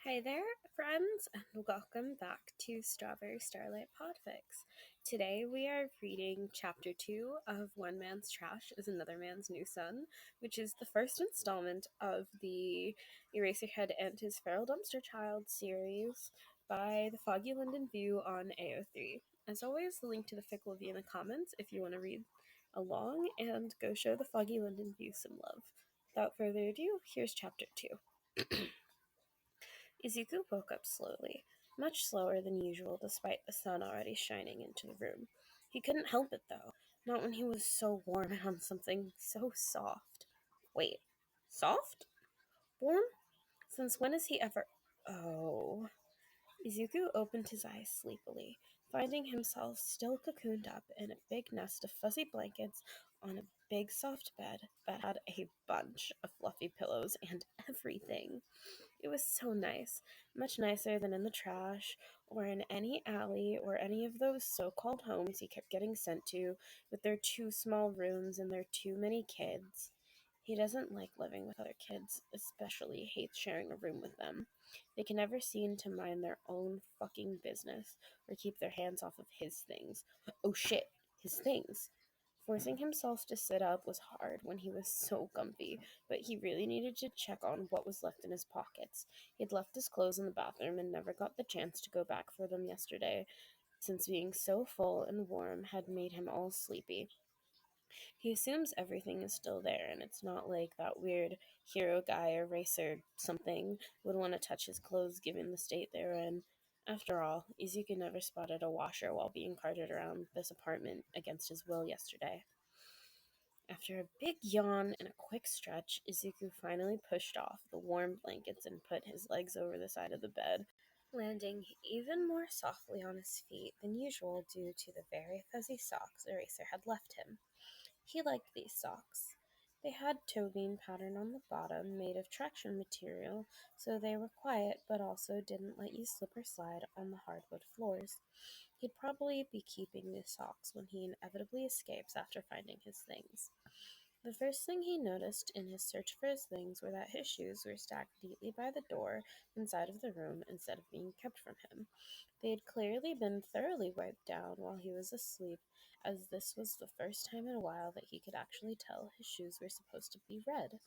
Hi there, friends, and welcome back to Strawberry Starlight Podfix. Today we are reading Chapter 2 of One Man's Trash is Another Man's New Sun, which is the first installment of the Eraserhead and His Feral Dumpster Child series by TheFoggyLondonView on AO3. As always, the link to the fic will be in the comments if you want to read along, and go show the Foggy London View some love. Without further ado, here's Chapter 2. Izuku woke up slowly, much slower than usual despite the sun already shining into the room. He couldn't help it, though, not when he was so warm and on something so soft. Wait, soft? Warm? Since when has he ever... Oh... Izuku opened his eyes sleepily, finding himself still cocooned up in a big nest of fuzzy blankets on a big soft bed that had a bunch of fluffy pillows and everything. It was so nice, much nicer than in the trash, or in any alley, or any of those so-called homes he kept getting sent to, with their too small rooms and their too many kids. He doesn't like living with other kids, especially hates sharing a room with them. They can never seem to mind their own fucking business, or keep their hands off of his things. Oh shit, his things! Forcing himself to sit up was hard when he was so comfy, but he really needed to check on what was left in his pockets. He'd left his clothes in the bathroom and never got the chance to go back for them yesterday, since being so full and warm had made him all sleepy. He assumes everything is still there, and it's not like that weird hero guy or racer something would want to touch his clothes given the state they're in. After all, Izuku never spotted a washer while being carted around this apartment against his will yesterday. After a big yawn and a quick stretch, Izuku finally pushed off the warm blankets and put his legs over the side of the bed, landing even more softly on his feet than usual due to the very fuzzy socks Eraser had left him. He liked these socks. They had toe bean pattern on the bottom, made of traction material, so they were quiet but also didn't let you slip or slide on the hardwood floors. He'd probably be keeping these socks when he inevitably escapes after finding his things. The first thing he noticed in his search for his things were that his shoes were stacked neatly by the door inside of the room instead of being kept from him. They had clearly been thoroughly wiped down while he was asleep, as this was the first time in a while that he could actually tell his shoes were supposed to be red.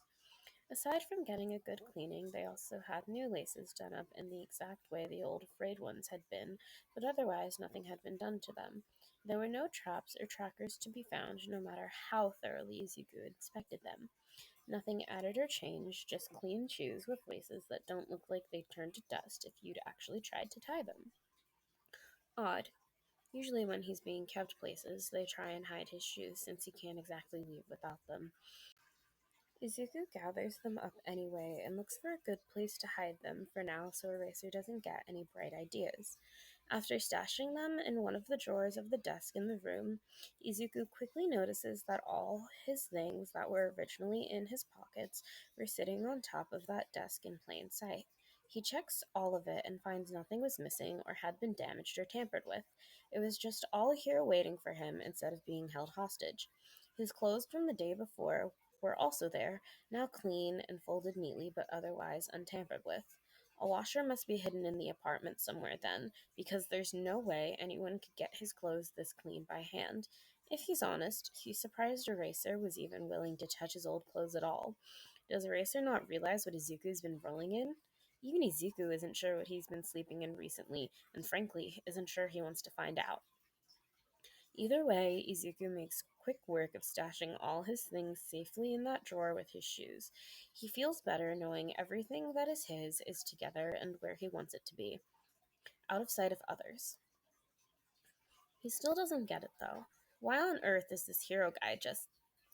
Aside from getting a good cleaning, they also had new laces done up in the exact way the old frayed ones had been, but otherwise nothing had been done to them. There were no traps or trackers to be found, no matter how thoroughly Izuku inspected them. Nothing added or changed, just clean shoes with laces that don't look like they'd turn to dust if you'd actually tried to tie them. Odd. Usually when he's being kept places, they try and hide his shoes since he can't exactly leave without them. Izuku gathers them up anyway and looks for a good place to hide them for now so Eraser doesn't get any bright ideas. After stashing them in one of the drawers of the desk in the room, Izuku quickly notices that all his things that were originally in his pockets were sitting on top of that desk in plain sight. He checks all of it and finds nothing was missing or had been damaged or tampered with. It was just all here waiting for him instead of being held hostage. His clothes from the day before were also there, now clean and folded neatly but otherwise untampered with. A washer must be hidden in the apartment somewhere then, because there's no way anyone could get his clothes this clean by hand. If he's honest, he's surprised Eraser was even willing to touch his old clothes at all. Does Eraser not realize what Izuku's been rolling in? Even Izuku isn't sure what he's been sleeping in recently, and frankly, isn't sure he wants to find out. Either way, Izuku makes quick work of stashing all his things safely in that drawer with his shoes. He feels better knowing everything that is his is together and where he wants it to be, out of sight of others. He still doesn't get it, though. Why on earth is this hero guy just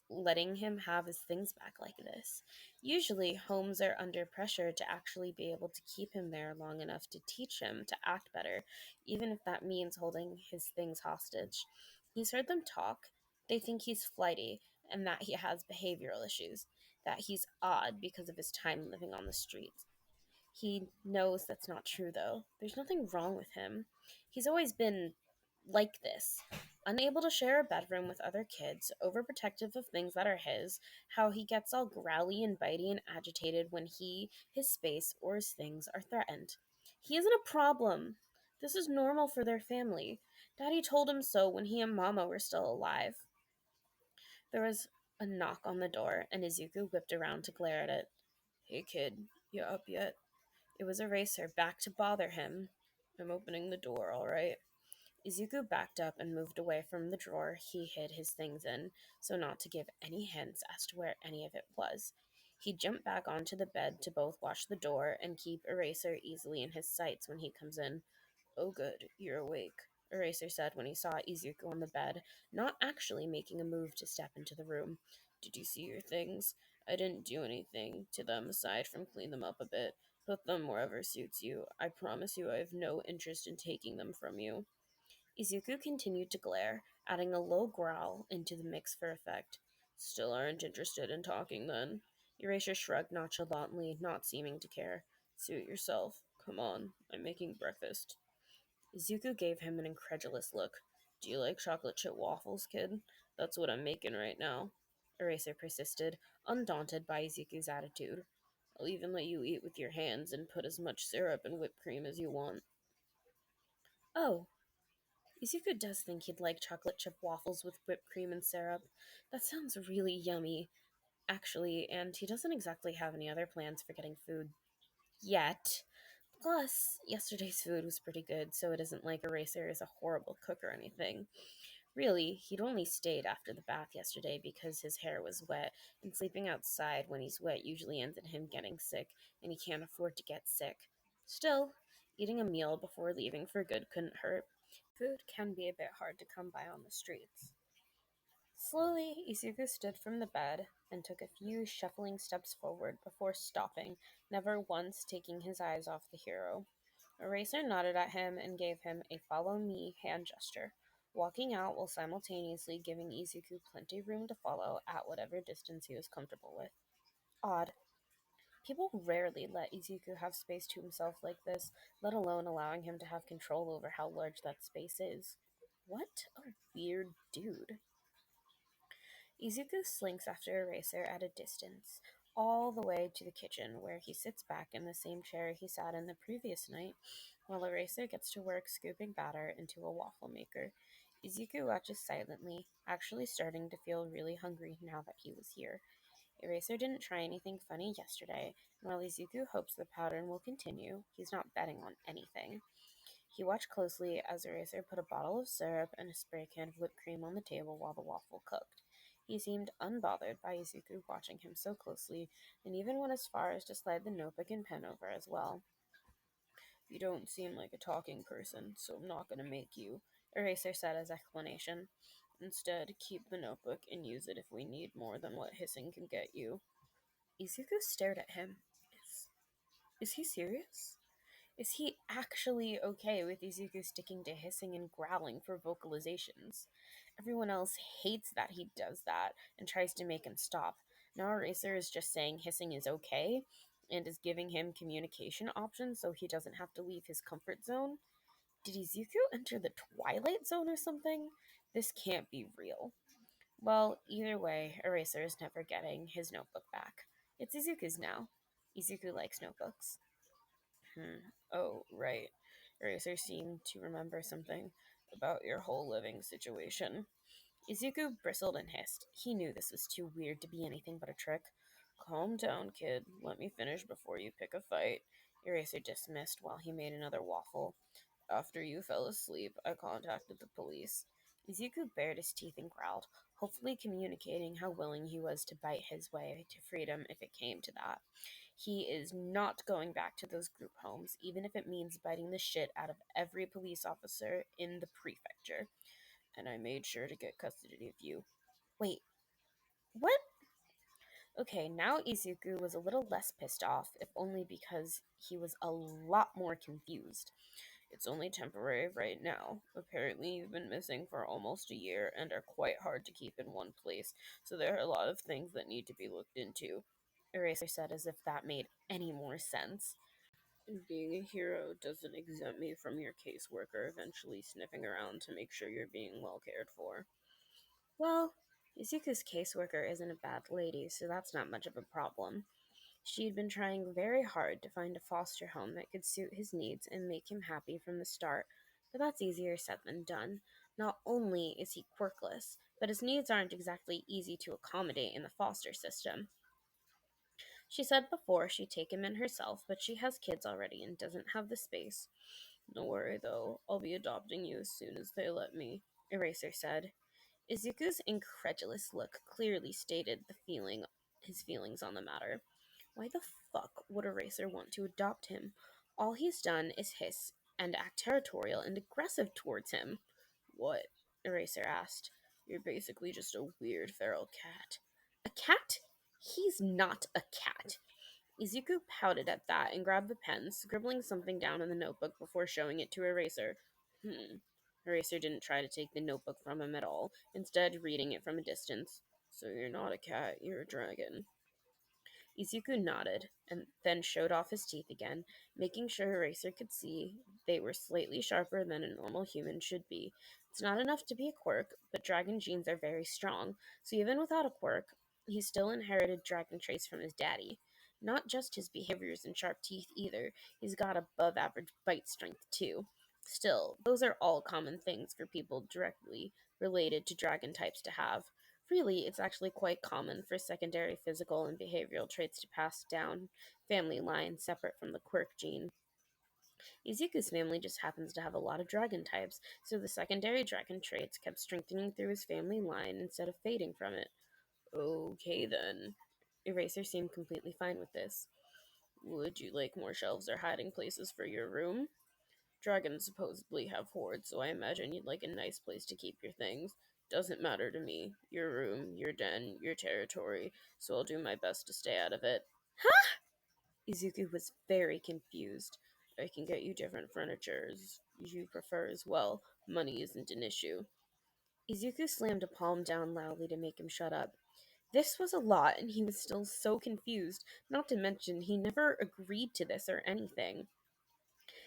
letting him have his things back like this? Usually, homes are under pressure to actually be able to keep him there long enough to teach him to act better, even if that means holding his things hostage. He's heard them talk. They think he's flighty and that he has behavioral issues, that he's odd because of his time living on the streets. He knows that's not true, though. There's nothing wrong with him. He's always been like this, Unable to share a bedroom with other kids, overprotective of things that are his, how he gets all growly and bitey and agitated when his space, or his things are threatened. He isn't a problem. This is normal for their family. Daddy told him so when he and Mama were still alive. There was a knock on the door, and Izuku whipped around to glare at it. Hey kid, you up yet? It was Eraser, back to bother him. I'm opening the door, alright? Izuku backed up and moved away from the drawer he hid his things in, so not to give any hints as to where any of it was. He jumped back onto the bed to both watch the door and keep Eraser easily in his sights when he comes in. Oh good, you're awake, Eraser said when he saw Izuku on the bed, not actually making a move to step into the room. Did you see your things? I didn't do anything to them aside from clean them up a bit. Put them wherever suits you. I promise you I have no interest in taking them from you. Izuku continued to glare, adding a low growl into the mix for effect. Still aren't interested in talking then? Erasure shrugged nonchalantly, not seeming to care. Suit yourself. Come on, I'm making breakfast. Izuku gave him an incredulous look. Do you like chocolate chip waffles, kid? That's what I'm making right now. Eraser persisted, undaunted by Izuku's attitude. I'll even let you eat with your hands and put as much syrup and whipped cream as you want. Oh, Izuku does think he'd like chocolate chip waffles with whipped cream and syrup. That sounds really yummy, actually, and he doesn't exactly have any other plans for getting food yet. Plus, yesterday's food was pretty good, so it isn't like Eraser is a horrible cook or anything. Really, he'd only stayed after the bath yesterday because his hair was wet, and sleeping outside when he's wet usually ends in him getting sick, and he can't afford to get sick. Still, eating a meal before leaving for good couldn't hurt. Food can be a bit hard to come by on the streets. Slowly, Izuku stood from the bed and took a few shuffling steps forward before stopping, never once taking his eyes off the hero. Eraser nodded at him and gave him a follow me hand gesture, walking out while simultaneously giving Izuku plenty room to follow at whatever distance he was comfortable with. Odd. People rarely let Izuku have space to himself like this, let alone allowing him to have control over how large that space is. What a weird dude. Izuku slinks after Eraser at a distance, all the way to the kitchen, where he sits back in the same chair he sat in the previous night, while Eraser gets to work scooping batter into a waffle maker. Izuku watches silently, actually starting to feel really hungry now that he was here. Eraser didn't try anything funny yesterday, and while Izuku hopes the pattern will continue, he's not betting on anything. He watched closely as Eraser put a bottle of syrup and a spray can of whipped cream on the table while the waffle cooked. He seemed unbothered by Izuku watching him so closely, and even went as far as to slide the notebook and pen over as well. You don't seem like a talking person, so I'm not going to make you, Eraser said as explanation. Instead, keep the notebook and use it if we need more than what hissing can get you. Izuku stared at him. Is he serious? Is he actually okay with Izuku sticking to hissing and growling for vocalizations? Everyone else hates that he does that and tries to make him stop. Now Eraser is just saying hissing is okay and is giving him communication options so he doesn't have to leave his comfort zone. Did Izuku enter the Twilight Zone or something? This can't be real. Well, either way, Eraser is never getting his notebook back. It's Izuku's now. Izuku likes notebooks. Oh, right. Eraser seemed to remember something about your whole living situation. Izuku bristled and hissed. He knew this was too weird to be anything but a trick. Calm down, kid. Let me finish before you pick a fight. Eraser dismissed while he made another waffle. After you fell asleep, I contacted the police. Izuku bared his teeth and growled, hopefully communicating how willing he was to bite his way to freedom if it came to that. He is not going back to those group homes, even if it means biting the shit out of every police officer in the prefecture. And I made sure to get custody of you. Wait, what? Okay, now Izuku was a little less pissed off, if only because he was a lot more confused. It's only temporary right now. Apparently, you've been missing for almost a year and are quite hard to keep in one place, so there are a lot of things that need to be looked into, Eraser said as if that made any more sense. Being a hero doesn't exempt me from your caseworker eventually sniffing around to make sure you're being well cared for. Well, Izuku's caseworker isn't a bad lady, so that's not much of a problem. She'd been trying very hard to find a foster home that could suit his needs and make him happy from the start, but that's easier said than done. Not only is he quirkless, but his needs aren't exactly easy to accommodate in the foster system. She said before she'd take him in herself, but she has kids already and doesn't have the space. Don't worry though, I'll be adopting you as soon as they let me, Eraser said. Izuku's incredulous look clearly stated his feelings on the matter. Why the fuck would Eraser want to adopt him? All he's done is hiss and act territorial and aggressive towards him. What? Eraser asked. You're basically just a weird feral cat. A cat? He's not a cat. Izuku pouted at that and grabbed the pen, scribbling something down in the notebook before showing it to Eraser. Eraser didn't try to take the notebook from him at all, instead reading it from a distance. So you're not a cat, you're a dragon. Izuku nodded, and then showed off his teeth again, making sure Eraser could see they were slightly sharper than a normal human should be. It's not enough to be a quirk, but dragon genes are very strong, so even without a quirk, he still inherited dragon traits from his daddy. Not just his behaviors and sharp teeth either, he's got above average bite strength too. Still, those are all common things for people directly related to dragon types to have. Really, it's actually quite common for secondary physical and behavioral traits to pass down family lines separate from the quirk gene. Izuku's family just happens to have a lot of dragon types, so the secondary dragon traits kept strengthening through his family line instead of fading from it. Okay then. Eraser seemed completely fine with this. Would you like more shelves or hiding places for your room? Dragons supposedly have hoards, so I imagine you'd like a nice place to keep your things. Doesn't matter to me. Your room, your den, your territory, so I'll do my best to stay out of it. Izuku was very confused. I can get you different furniture as you prefer as well. Money isn't an issue. Izuku slammed a palm down loudly to make him shut up. This was a lot, and he was still so confused, not to mention he never agreed to this or anything.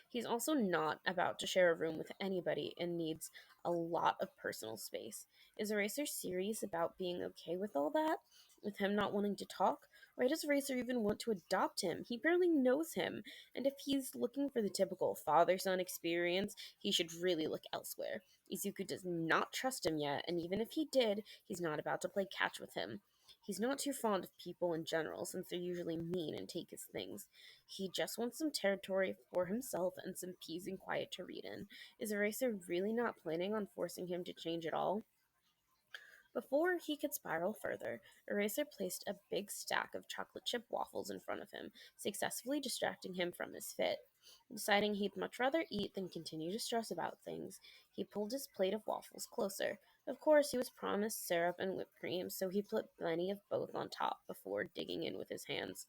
He's also not about to share a room with anybody and needs a lot of personal space. Is Eraser serious about being okay with all that? With him not wanting to talk? Why does Eraser even want to adopt him? He barely knows him, and if he's looking for the typical father son experience, he should really look elsewhere. Izuku does not trust him yet, and even if he did, he's not about to play catch with him. He's not too fond of people in general, since they're usually mean and take his things. He just wants some territory for himself and some peace and quiet to read in. Is Eraser really not planning on forcing him to change at all? Before he could spiral further, Eraser placed a big stack of chocolate chip waffles in front of him, successfully distracting him from his fit. Deciding he'd much rather eat than continue to stress about things, he pulled his plate of waffles closer. Of course, he was promised syrup and whipped cream, so he put plenty of both on top before digging in with his hands.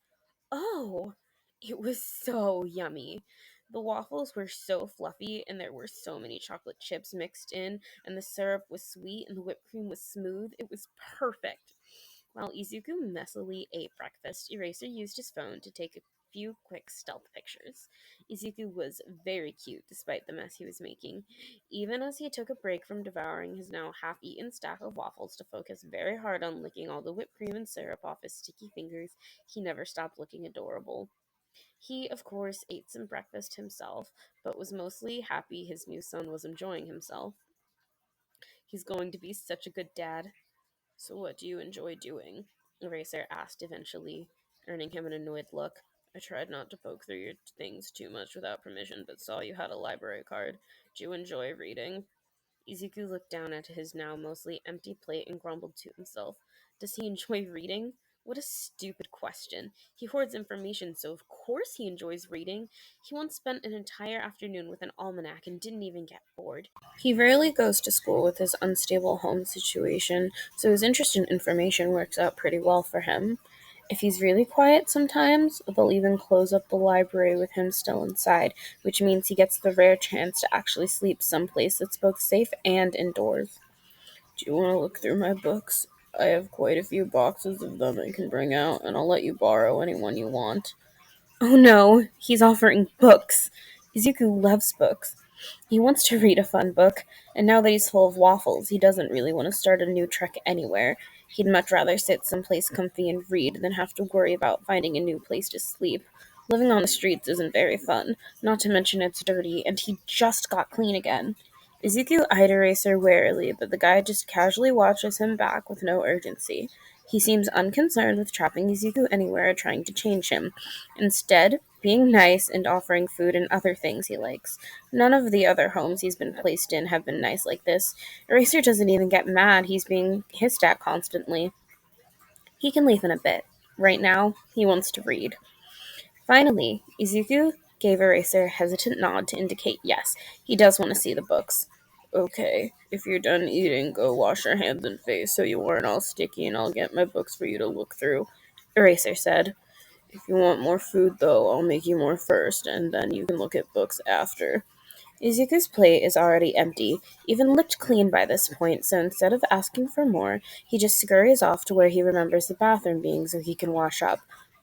Oh, it was so yummy. The waffles were so fluffy, and there were so many chocolate chips mixed in, and the syrup was sweet, and the whipped cream was smooth. It was perfect. While Izuku messily ate breakfast, Eraser used his phone to take a few quick stealth pictures. Izuku was very cute despite the mess he was making, even as he took a break from devouring his now half-eaten stack of waffles to focus very hard on licking all the whipped cream and syrup off his sticky fingers. He never stopped looking adorable. He, of course, ate some breakfast himself, but was mostly happy his new son was enjoying himself. He's going to be such a good dad. So what do you enjoy doing? Eraser asked eventually, earning him an annoyed look. I tried not to poke through your things too much without permission, but saw you had a library card. Do you enjoy reading? Izuku looked down at his now mostly empty plate and grumbled to himself. Does he enjoy reading? What a stupid question. He hoards information, so of course he enjoys reading. He once spent an entire afternoon with an almanac and didn't even get bored. He rarely goes to school with his unstable home situation, so his interest in information works out pretty well for him. If he's really quiet sometimes, they'll even close up the library with him still inside, which means he gets the rare chance to actually sleep someplace that's both safe and indoors. Do you want to look through my books? I have quite a few boxes of them I can bring out, and I'll let you borrow any one you want. Oh no, he's offering books. Izuku loves books. He wants to read a fun book, and now that he's full of waffles, he doesn't really want to start a new trek anywhere. He'd much rather sit someplace comfy and read than have to worry about finding a new place to sleep. Living on the streets isn't very fun, not to mention it's dirty, and he just got clean again. Izuku eyed Eraser warily, but the guy just casually watches him back with no urgency. He seems unconcerned with trapping Izuku anywhere or trying to change him, instead being nice and offering food and other things he likes. None of the other homes he's been placed in have been nice like this. Eraser doesn't even get mad, he's being hissed at constantly. He can leave in a bit. Right now, he wants to read. Finally, Izuku gave Eraser a hesitant nod to indicate yes, he does want to see the books. Okay, if you're done eating, go wash your hands and face so you aren't all sticky and I'll get my books for you to look through, Eraser said. If you want more food, though, I'll make you more first, and then you can look at books after. Izuku's plate is already empty, even licked clean by this point, so instead of asking for more, he just scurries off to where he remembers the bathroom being so he can wash up.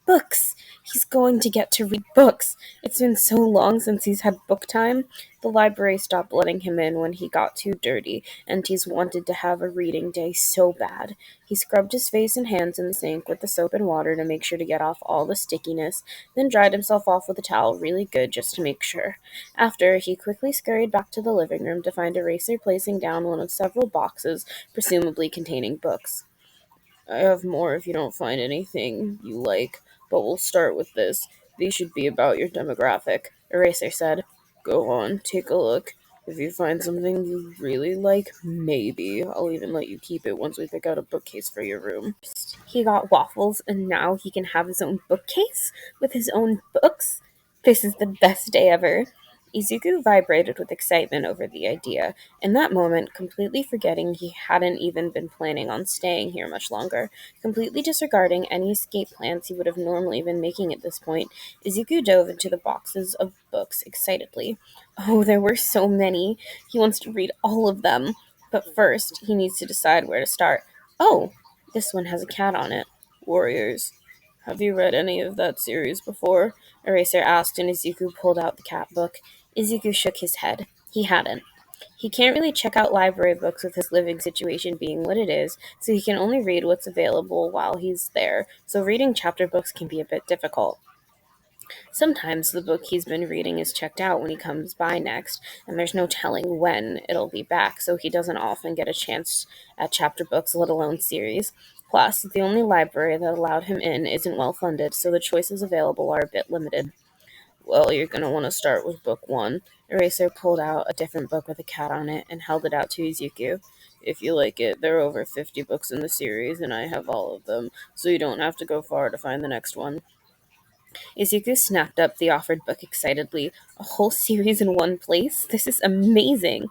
Books! He's going to get to read books! It's been so long since he's had book time. The library stopped letting him in when he got too dirty, and he's wanted to have a reading day so bad. He scrubbed his face and hands in the sink with the soap and water to make sure to get off all the stickiness, then dried himself off with a towel really good just to make sure. After, he quickly scurried back to the living room to find Eraser placing down one of several boxes, presumably containing books. I have more if you don't find anything you like, but we'll start with this. These should be about your demographic, Eraser said. Go on, take a look. If you find something you really like, maybe I'll even let you keep it once we pick out a bookcase for your room. He got waffles, and now he can have his own bookcase with his own books? This is the best day ever. Izuku vibrated with excitement over the idea, in that moment completely forgetting he hadn't even been planning on staying here much longer. Completely disregarding any escape plans he would have normally been making at this point, Izuku dove into the boxes of books excitedly. Oh, there were so many. He wants to read all of them. But first, he needs to decide where to start. Oh, this one has a cat on it. Warriors. Have you read any of that series before? Eraser asked, and Izuku pulled out the cat book. Izuku shook his head. He hadn't. He can't really check out library books with his living situation being what it is, so he can only read what's available while he's there, so reading chapter books can be a bit difficult. Sometimes the book he's been reading is checked out when he comes by next, and there's no telling when it'll be back, so he doesn't often get a chance at chapter books, let alone series. Plus, the only library that allowed him in isn't well funded, so the choices available are a bit limited. Well, you're going to want to start with book one. Eraser pulled out a different book with a cat on it and held it out to Izuku. If you like it, there are over 50 books in the series, and I have all of them, so you don't have to go far to find the next one. Izuku snapped up the offered book excitedly. A whole series in one place? This is amazing!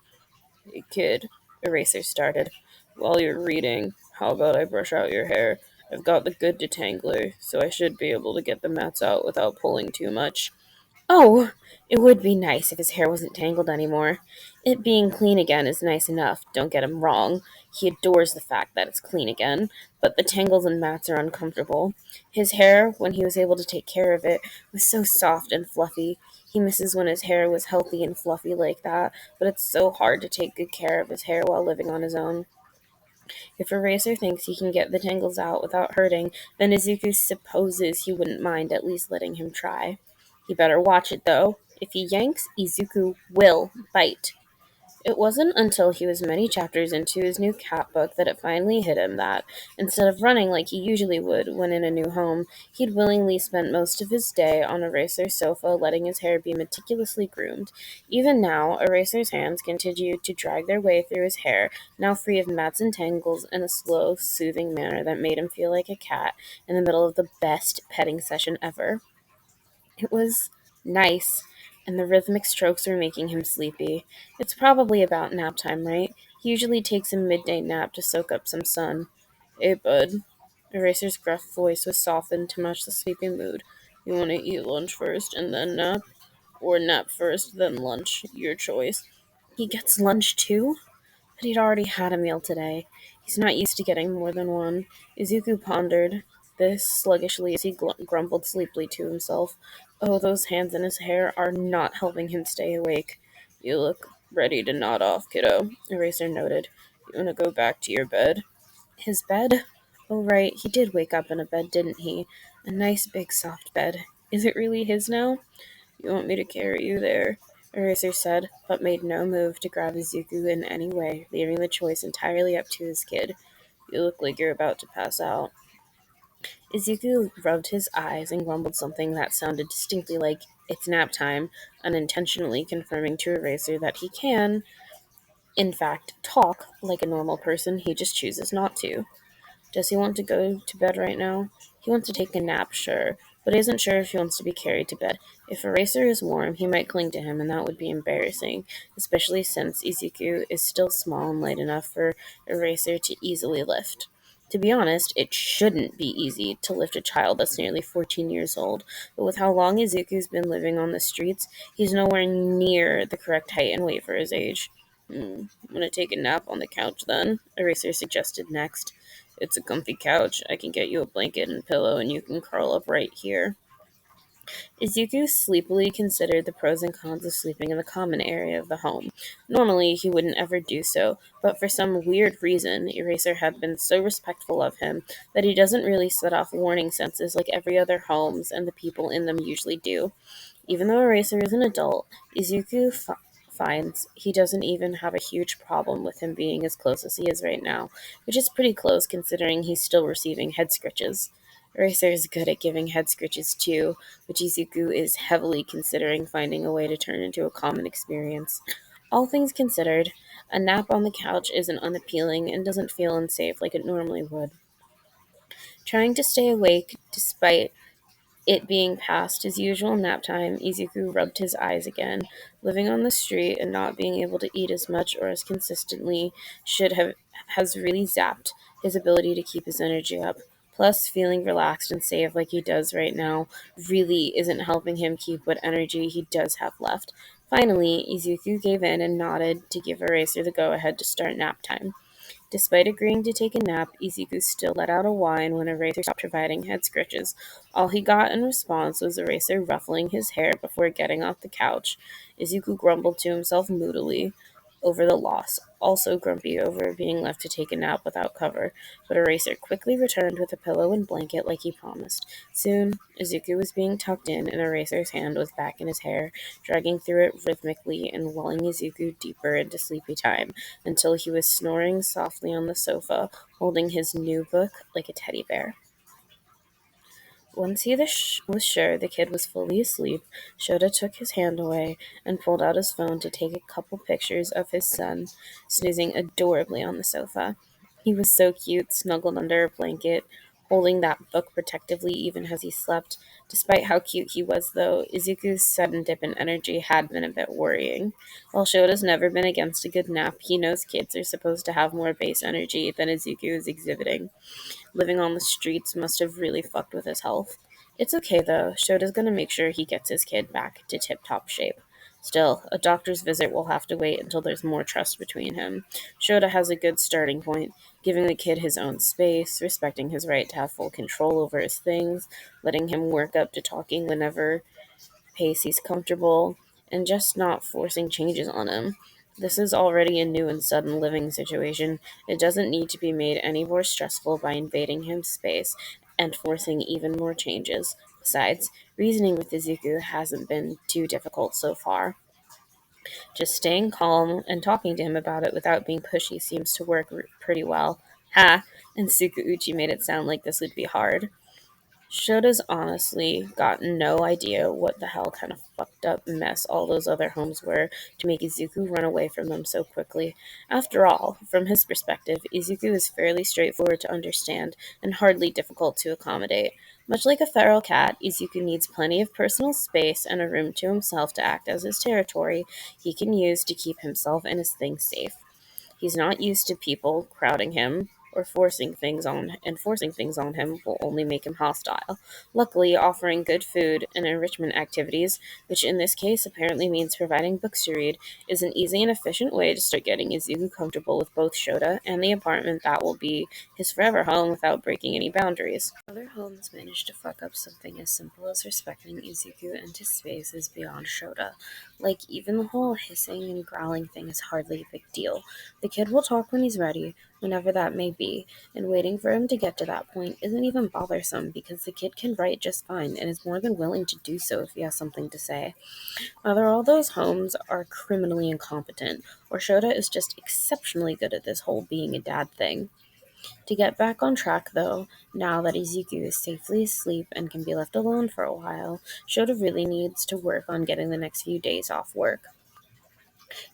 Hey, kid, Eraser started. While you're reading, how about I brush out your hair? I've got the good detangler, so I should be able to get the mats out without pulling too much. Oh, it would be nice if his hair wasn't tangled anymore. It being clean again is nice enough, don't get him wrong. He adores the fact that it's clean again, but the tangles and mats are uncomfortable. His hair, when he was able to take care of it, was so soft and fluffy. He misses when his hair was healthy and fluffy like that, but it's so hard to take good care of his hair while living on his own. If Eraser thinks he can get the tangles out without hurting, then Izuku supposes he wouldn't mind at least letting him try. He better watch it, though. If he yanks, Izuku will bite. It wasn't until he was many chapters into his new cat book that it finally hit him that, instead of running like he usually would when in a new home, he'd willingly spent most of his day on Eraser's sofa letting his hair be meticulously groomed. Even now, Eraser's hands continued to drag their way through his hair, now free of mats and tangles, in a slow, soothing manner that made him feel like a cat in the middle of the best petting session ever. It was nice, and the rhythmic strokes were making him sleepy. It's probably about nap time, right? He usually takes a midday nap to soak up some sun. Hey, bud. Eraser's gruff voice was softened to match the sleepy mood. You want to eat lunch first and then nap? Or nap first, then lunch? Your choice. He gets lunch too? But he'd already had a meal today. He's not used to getting more than one. Izuku pondered this sluggishly as he grumbled sleepily to himself. Oh, those hands in his hair are not helping him stay awake. You look ready to nod off, kiddo, Eraser noted. You want to go back to your bed? His bed? Oh, right, he did wake up in a bed, didn't he? A nice big soft bed. Is it really his now? You want me to carry you there? Eraser said, but made no move to grab Izuku in any way, leaving the choice entirely up to his kid. You look like you're about to pass out. Izuku rubbed his eyes and grumbled something that sounded distinctly like, "It's nap time," unintentionally confirming to Eraser that he can, in fact, talk like a normal person, he just chooses not to. Does he want to go to bed right now? He wants to take a nap, sure, but he isn't sure if he wants to be carried to bed. If Eraser is warm, he might cling to him, and that would be embarrassing, especially since Izuku is still small and light enough for Eraser to easily lift. To be honest, it shouldn't be easy to lift a child that's nearly 14 years old, but with how long Izuku's been living on the streets, he's nowhere near the correct height and weight for his age. I'm gonna take a nap on the couch then, Eraser suggested next. It's a comfy couch. I can get you a blanket and pillow, and you can curl up right here. Izuku sleepily considered the pros and cons of sleeping in the common area of the home. Normally, he wouldn't ever do so, but for some weird reason, Eraser had been so respectful of him that he doesn't really set off warning senses like every other homes and the people in them usually do. Even though Eraser is an adult, Izuku finds he doesn't even have a huge problem with him being as close as he is right now, which is pretty close considering he's still receiving head scritches. Eraser is good at giving head scritches too, which Izuku is heavily considering finding a way to turn into a common experience. All things considered, a nap on the couch isn't unappealing and doesn't feel unsafe like it normally would. Trying to stay awake despite it being past his usual nap time, Izuku rubbed his eyes again. Living on the street and not being able to eat as much or as consistently should have has really zapped his ability to keep his energy up. Plus, feeling relaxed and safe like he does right now really isn't helping him keep what energy he does have left. Finally, Izuku gave in and nodded to give Eraser the go-ahead to start nap time. Despite agreeing to take a nap, Izuku still let out a whine when Eraser stopped providing head scritches. All he got in response was Eraser ruffling his hair before getting off the couch. Izuku grumbled to himself moodily over the loss, also grumpy over being left to take a nap without cover, but Eraser quickly returned with a pillow and blanket like he promised. Soon, Izuku was being tucked in, and Eraser's hand was back in his hair, dragging through it rhythmically and lulling Izuku deeper into sleepy time until he was snoring softly on the sofa, holding his new book like a teddy bear. Once he was sure the kid was fully asleep, Shota took his hand away and pulled out his phone to take a couple pictures of his son, snoozing adorably on the sofa. He was so cute, snuggled under a blanket, holding that book protectively even as he slept. Despite how cute he was, though, Izuku's sudden dip in energy had been a bit worrying. While Shota's never been against a good nap, he knows kids are supposed to have more base energy than Izuku is exhibiting. Living on the streets must have really fucked with his health. It's okay though, Shota's gonna make sure he gets his kid back to tip top shape. Still, a doctor's visit will have to wait until there's more trust between him. Shota has a good starting point, giving the kid his own space, respecting his right to have full control over his things, letting him work up to talking whenever pace he's comfortable, and just not forcing changes on him. This is already a new and sudden living situation. It doesn't need to be made any more stressful by invading his space and forcing even more changes. Besides, reasoning with Izuku hasn't been too difficult so far. Just staying calm and talking to him about it without being pushy seems to work pretty well. Ha! And Sukuuchi made it sound like this would be hard. Shota's honestly got no idea what the hell kind of fucked up mess all those other homes were to make Izuku run away from them so quickly. After all, from his perspective, Izuku is fairly straightforward to understand and hardly difficult to accommodate. Much like a feral cat, Izuku needs plenty of personal space and a room to himself to act as his territory he can use to keep himself and his things safe. He's not used to people crowding him or forcing things on him will only make him hostile. Luckily, offering good food and enrichment activities, which in this case apparently means providing books to read, is an easy and efficient way to start getting Izuku comfortable with both Shota and the apartment that will be his forever home without breaking any boundaries. Other homes manage to fuck up something as simple as respecting Izuku and his space is beyond Shota. Like, even the whole hissing and growling thing is hardly a big deal. The kid will talk when he's ready, whenever that may be, and waiting for him to get to that point isn't even bothersome because the kid can write just fine and is more than willing to do so if he has something to say. Whether all those homes are criminally incompetent, or Shota is just exceptionally good at this whole being a dad thing. To get back on track, though, now that Izuku is safely asleep and can be left alone for a while, Shota really needs to work on getting the next few days off work.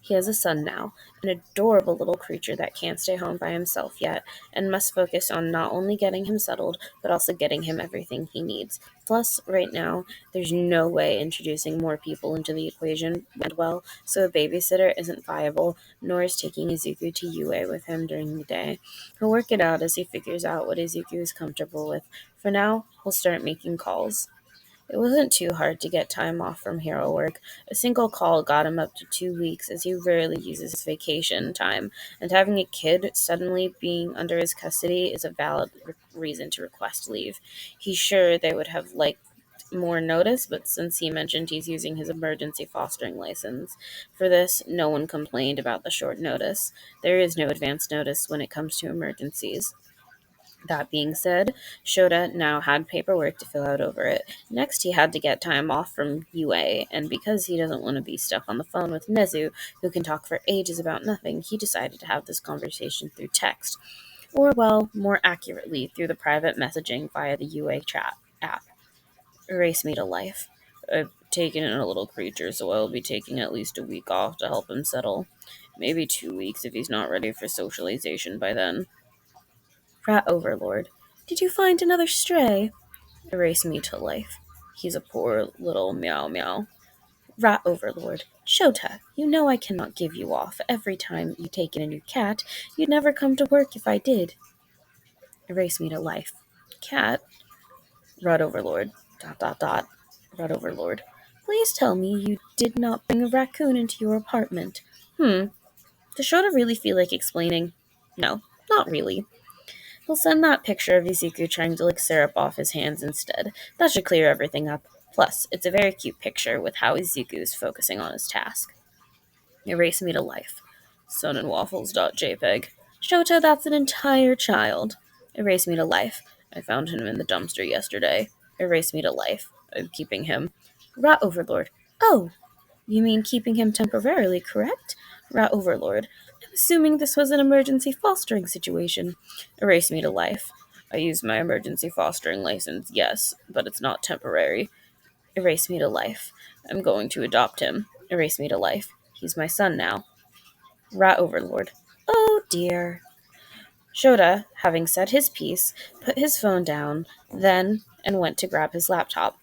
He has a son now, an adorable little creature that can't stay home by himself yet, and must focus on not only getting him settled, but also getting him everything he needs. Plus, right now, there's no way introducing more people into the equation went well, so a babysitter isn't viable, nor is taking Izuku to UA with him during the day. He'll work it out as he figures out what Izuku is comfortable with. For now, he'll start making calls. It wasn't too hard to get time off from hero work. A single call got him up to 2 weeks, as he rarely uses his vacation time, and having a kid suddenly being under his custody is a valid reason to request leave. He's sure they would have liked more notice, but since he mentioned he's using his emergency fostering license for this, no one complained about the short notice. There is no advance notice when it comes to emergencies. That being said, Shota now had paperwork to fill out over it. Next, he had to get time off from UA, and because he doesn't want to be stuck on the phone with Nezu, who can talk for ages about nothing, he decided to have this conversation through text. Or, well, more accurately, through the private messaging via the UA chat app. Erase me to life. I've taken in a little creature, so I'll be taking at least a week off to help him settle. Maybe 2 weeks if he's not ready for socialization by then. Rat Overlord. Did you find another stray? Erase me to life. He's a poor little meow meow. Rat Overlord. Shota, you know I cannot give you off. Every time you take in a new cat, you'd never come to work if I did. Erase me to life. Cat? Rat Overlord. Dot dot dot. Rat Overlord. Please tell me you did not bring a raccoon into your apartment. Does Shota really feel like explaining? No, not really. He'll send that picture of Izuku trying to lick syrup off his hands instead. That should clear everything up. Plus, it's a very cute picture with how Izuku is focusing on his task. Erase me to life. Sunandwaffles.jpg. Shota, that's an entire child. Erase me to life. I found him in the dumpster yesterday. Erase me to life. I'm keeping him. Rat Overlord. Oh, you mean keeping him temporarily, correct? Rat Overlord. I'm assuming this was an emergency fostering situation. Erase me to life. I used my emergency fostering license, yes, but it's not temporary. Erase me to life. I'm going to adopt him. Erase me to life. He's my son now. Rat Overlord. Oh dear. Shota, having said his piece, put his phone down, then, and went to grab his laptop.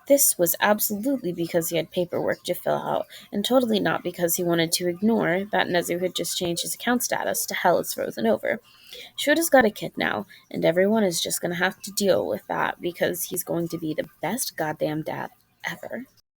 This was absolutely because he had paperwork to fill out, and totally not because he wanted to ignore that Nezu had just changed his account status to Hell is Frozen Over. Shota's got a kid now, and everyone is just gonna have to deal with that because he's going to be the best goddamn dad ever.